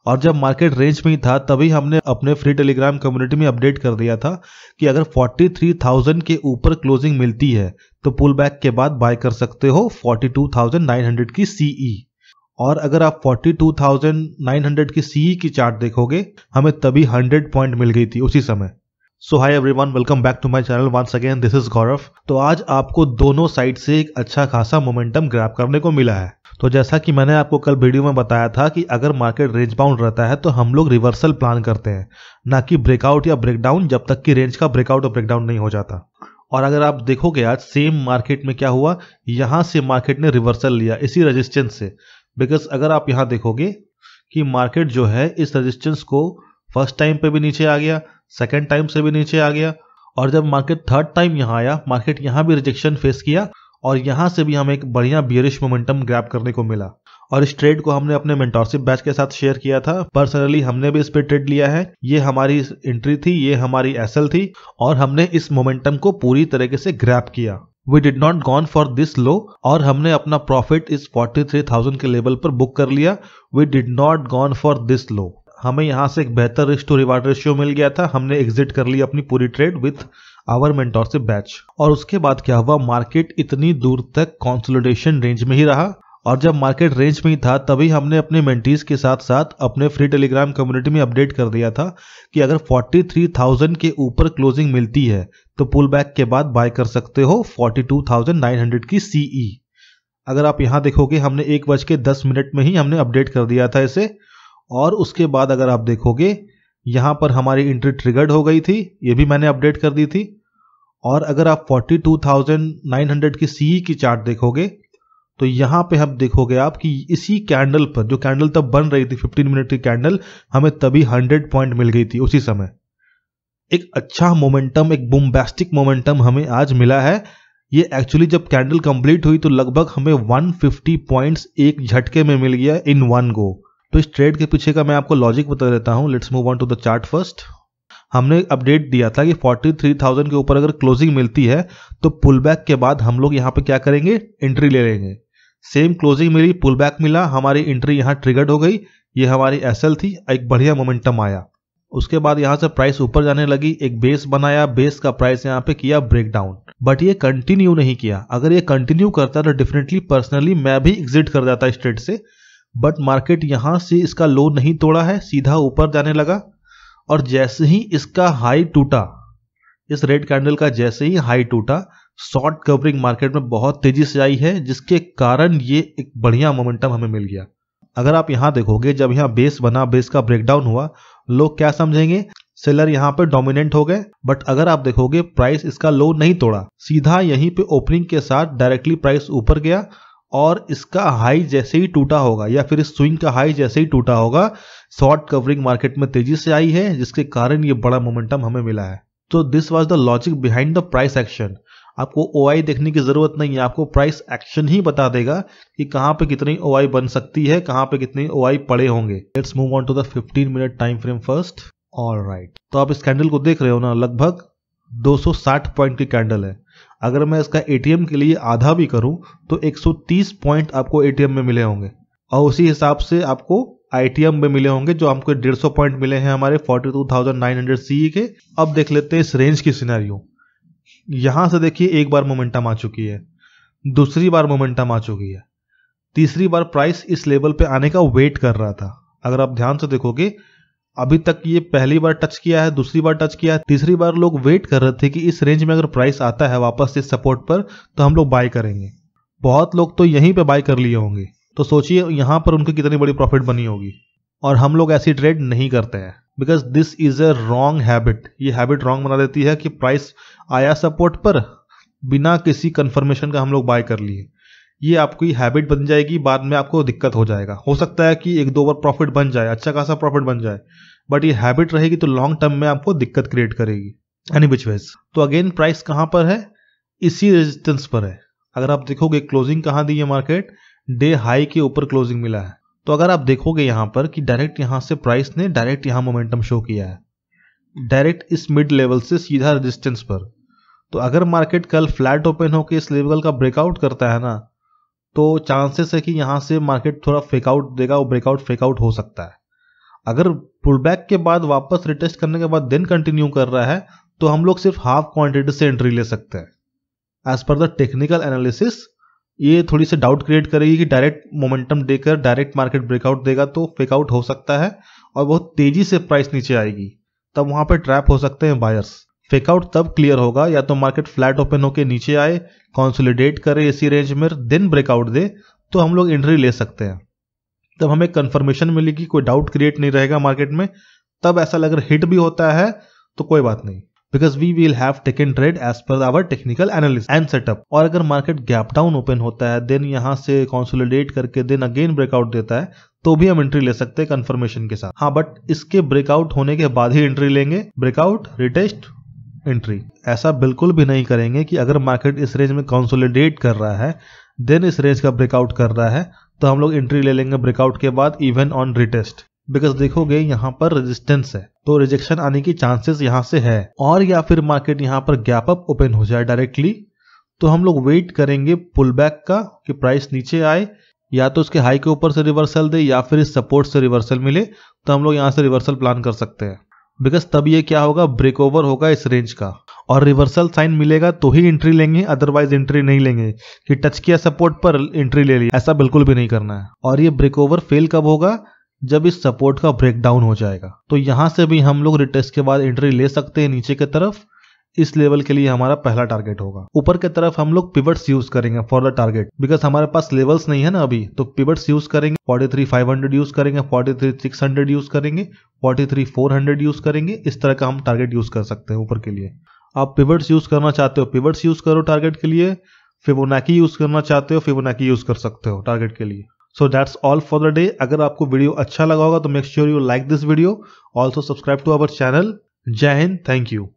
और जब market range में ही था तभी हमने अपने फ्री टेलीग्राम कम्युनिटी में अपडेट कर दिया था कि अगर 43,000 के ऊपर क्लोजिंग मिलती है तो पुल बैक के बाद बाय कर सकते हो 42,900 की सीई। और अगर आप 42,900 की सीई की चार्ट देखोगे हमें तभी 100 पॉइंट मिल गई थी उसी समय। So hi everyone, welcome back to my channel once again, this is Gaurav. तो आज आपको दोनों साइड से एक अच्छा खासा मोमेंटम ग्रैब करने को मिला है। तो जैसा कि मैंने आपको कल वीडियो में बताया था कि अगर मार्केट रेंज बाउंड रहता है तो हम लोग रिवर्सल प्लान करते हैं, ना कि ब्रेकआउट या ब्रेकडाउन, जब तक कि रेंज का ब्रेकआउट और ब्रेकडाउन नहीं हो जाता। और अगर आप देखोगे आज सेम मार्केट में क्या हुआ, यहां से मार्केट ने रिवर्सल लिया इसी रेजिस्टेंस से। बिकॉज अगर आप यहां देखोगे कि मार्केट जो है इस रेजिस्टेंस को फर्स्ट टाइम पे भी नीचे आ गया, सेकेंड टाइम से भी नीचे आ गया, और जब मार्केट थर्ड टाइम यहां आया मार्केट यहां भी रिजेक्शन फेस किया और यहां से भी हमें एक बढ़िया बियरिश मोमेंटम ग्रैब करने को मिला। और इस ट्रेड को हमने अपने मेंटरशिप बैच के साथ शेयर किया था। पर्सनली हमने भी इस पे ट्रेड लिया है। ये हमारी एंट्री थी, ये हमारी एसएल थी और हमने इस मोमेंटम को पूरी तरीके से ग्रैब किया। We did not gone for this low और हमने अपना प्रॉफिट इस 43,000 के लेवल पर बुक कर लिया। We did not gone for this low. हमें यहां से एक बेहतर रिस्क टू रिवार्ड रेशियो मिल गया था। हमने एग्जिट कर ली अपनी पूरी trade with our mentorship batch. और उसके बाद क्या हुआ, मार्केट इतनी दूर तक कंसोलिडेशन रेंज में ही रहा। और जब मार्केट रेंज में ही था तभी हमने अपने मेंटीज के साथ साथ अपने फ्री टेलीग्राम कम्युनिटी में अपडेट कर दिया था कि अगर 43,000 के ऊपर क्लोजिंग मिलती है तो पुल बैक के बाद बाय कर सकते हो 42,900 की सीई। अगर आप यहां देखोगे हमने 1:10 में ही हमने अपडेट कर दिया था इसे। और उसके बाद अगर आप देखोगे यहां पर हमारी एंट्री ट्रिगर्ड हो गई थी, ये भी मैंने अपडेट कर दी थी। और अगर आप 42,900 की सीई की चार्ट देखोगे तो यहां पे हम देखोगे आप कि इसी कैंडल पर, जो कैंडल तब बन रही थी 15 मिनट की कैंडल, हमें तभी 100 पॉइंट मिल गई थी उसी समय। एक अच्छा मोमेंटम, एक बूमबैस्टिक मोमेंटम हमें आज मिला है। ये एक्चुअली जब कैंडल कंप्लीट हुई तो लगभग हमें 150 पॉइंट्स एक झटके में मिल गया इन वन गो। तो इस ट्रेड के पीछे का मैं आपको लॉजिक बता देता हूं। Let's move on to the chart first. हमने अपडेट दिया था कि 43,000 के ऊपर अगर क्लोजिंग मिलती है तो पुल बैक के बाद हम लोग यहां पे क्या करेंगे, एंट्री ले लेंगे। सेम क्लोजिंग मिली, पुल बैक मिला, हमारी एंट्री यहां ट्रिगर्ड हो गई। ये हमारी एसएल थी, एक बढ़िया मोमेंटम आया। उसके बाद यहां से प्राइस ऊपर जाने लगी, एक बेस बनाया, बेस का प्राइस यहां पे किया ब्रेकडाउन, बट ये कंटिन्यू नहीं किया। अगर ये कंटिन्यू करता तो डेफिनेटली पर्सनली मैं भी एग्जिट कर जाता इस ट्रेड से। बट मार्केट यहां से इसका लो नहीं तोड़ा है, सीधा ऊपर जाने लगा। और जैसे ही इसका हाई टूटा, इस रेड कैंडल का जैसे ही हाई टूटा, शॉर्ट कवरिंग मार्केट में बहुत तेजी से आई है, जिसके कारण ये एक बढ़िया मोमेंटम हमें मिल गया। अगर आप यहां देखोगे जब यहां बेस बना, बेस का ब्रेकडाउन हुआ, लोग क्या समझेंगे, सेलर यहां पे डोमिनेंट हो गए। बट अगर आप देखोगे प्राइस इसका लो नहीं तोड़ा, सीधा यहीं पे ओपनिंग के साथ डायरेक्टली प्राइस ऊपर गया। और इसका हाई जैसे ही टूटा होगा या फिर इस स्विंग का हाई जैसे ही टूटा होगा, शॉर्ट कवरिंग मार्केट में तेजी से आई है, जिसके कारण ये बड़ा मोमेंटम हमें मिला है। तो this was the logic behind the price action. आपको ओआई देखने की जरूरत नहीं है, आपको प्राइस एक्शन ही बता देगा कि कहां पे कितनी ओआई बन सकती है, कहां पे कितनी ओआई पड़े होंगे। Let's move on to the 15 minute time frame first. Alright, तो आप इस कैंडल को देख रहे हो ना, लगभग 260 पॉइंट की कैंडल है। अगर मैं इसका एटीएम के लिए आधा भी करूं तो 130 पॉइंट आपको एटीएम में मिले होंगे। और उसी हिसाब से आपको आईटीएम में मिले होंगे, जो हमको 150 पॉइंट मिले हैं हमारे 42,900 सीई के। अब देख लेते हैं इस रेंज की सिनेरियो। यहां से देखिए एक बार मोमेंटम आ चुकी है, दूसरी बार मोमेंटम आ चुकी है, तीसरी बार प्राइस इस लेवल पे आने का वेट कर रहा था। अगर आप ध्यान से देखोगे अभी तक ये पहली बार टच किया है, दूसरी बार टच किया है, तीसरी बार लोग वेट कर रहे थे कि इस रेंज में अगर प्राइस आता है वापस इस सपोर्ट पर तो हम लोग बाय करेंगे। बहुत लोग तो यहीं पे बाय कर लिए होंगे। तो सोचिए यहां पर उनकी कितनी बड़ी प्रॉफिट बनी होगी। और हम लोग ऐसी ट्रेड नहीं करते हैं, because this is a wrong habit. ये हैबिट रॉन्ग बना देती है कि प्राइस आया सपोर्ट पर, बिना किसी कंफर्मेशन का हम लोग बाय कर लिए। ये आपकी हैबिट बन जाएगी, बाद में आपको दिक्कत हो जाएगा। हो सकता है कि एक दो बार प्रॉफिट बन जाए, अच्छा खासा प्रॉफिट बन जाए, बट ये हैबिट रहेगी तो लॉन्ग टर्म में आपको दिक्कत क्रिएट करेगी। एनी विच वेज, तो अगेन प्राइस कहां पर है, इसी रेजिस्टेंस पर है। अगर आप देखोगे क्लोजिंग कहां दी है मार्केट, डे हाई के ऊपर क्लोजिंग मिला है। तो अगर आप देखोगे यहां पर कि डायरेक्ट यहां से प्राइस ने डायरेक्ट यहां मोमेंटम शो किया है, डायरेक्ट इस मिड लेवल से सीधा रेजिस्टेंस पर। तो अगर मार्केट कल फ्लैट ओपन होकर इस लेवल का ब्रेकआउट करता है ना, तो चांसेस है कि यहां से मार्केट थोड़ा फेकआउट देगा, वो ब्रेकआउट फेकआउट हो सकता है। अगर पुल बैक के बाद वापस रिटेस्ट करने के बाद देन कंटिन्यू कर रहा है तो हम लोग सिर्फ हाफ क्वांटिटी से एंट्री ले सकते हैं। As per the technical analysis ये थोड़ी सी डाउट क्रिएट करेगी कि डायरेक्ट मोमेंटम देकर डायरेक्ट मार्केट ब्रेकआउट देगा तो फेक आउट हो सकता है और बहुत तेजी से प्राइस नीचे आएगी, तब वहां पे ट्रैप हो सकते हैं बायर्स। फेक आउट तब क्लियर होगा या तो मार्केट फ्लैट ओपन होकर नीचे आए, कंसोलिडेट करे इसी रेंज में, देन ब्रेकआउट दे तो हम लोग एंट्री ले सकते हैं। तब हमें कंफर्मेशन मिलेगी, कोई डाउट क्रिएट नहीं रहेगा मार्केट में। तब ऐसा लग रहा हिट भी होता है तो कोई बात नहीं, because we will have taken trade as पर our technical analysis and setup. और अगर मार्केट गैप डाउन ओपन होता है, देन यहां से कंसोलिडेट करके देन अगेन ब्रेकआउट देता है तो भी हम एंट्री ले सकते हैं कंफर्मेशन के साथ। हाँ, बट इसके ब्रेकआउट होने के बाद ही एंट्री लेंगे। Breakout, retest, entry. ऐसा बिल्कुल भी नहीं करेंगे कि अगर मार्केट इस रेंज में कंसोलिडेट कर रहा है देन इस रेंज का ब्रेकआउट कर रहा है तो हम लोग एंट्री ले लेंगे ब्रेकआउट के बाद इवन ऑन रिटेस्ट। बिकॉज देखोगे यहाँ पर रेजिस्टेंस है तो रिजेक्शन आने की चांसेस यहाँ से है। और या फिर मार्केट यहाँ पर गैप अप ओपन हो जाए डायरेक्टली तो हम लोग वेट करेंगे पुल बैक का कि प्राइस नीचे आए, या तो उसके हाई के ऊपर से रिवर्सल दे या फिर इस सपोर्ट से रिवर्सल मिले तो हम लोग यहाँ से रिवर्सल प्लान कर सकते हैं। बिकॉज तब ये क्या होगा, ब्रेक ओवर होगा इस रेंज का और रिवर्सल साइन मिलेगा तो ही एंट्री लेंगे, अदरवाइज एंट्री नहीं लेंगे कि टच किया सपोर्ट पर एंट्री ले ली। ऐसा बिल्कुल भी नहीं करना है। और ये ब्रेक ओवर फेल कब होगा, जब इस सपोर्ट का ब्रेक डाउन हो जाएगा। तो यहां से भी हम लोग रिटेस्ट के बाद एंट्री ले सकते हैं नीचे की तरफ। इस लेवल के लिए हमारा पहला टारगेट होगा। ऊपर की तरफ हम लोग पिवट्स यूज करेंगे फॉर द टारगेट, बिकॉज हमारे पास लेवल्स नहीं है ना अभी, तो पिवट्स यूज करेंगे। 43,500 यूज करेंगे, 43,600 यूज करेंगे, 43,400 यूज करेंगे। इस तरह का हम टारगेट यूज कर सकते हैं ऊपर के लिए। आप पिवट्स यूज करना चाहते हो पिवट्स यूज करो टारगेट के लिए, फिबोनाची यूज करना चाहते हो फिबोनाची यूज कर सकते हो टारगेट के लिए। So that's all for the day. अगर आपको वीडियो अच्छा लगा होगा तो make sure you like this video, also subscribe to our channel. Jai Hind, thank you.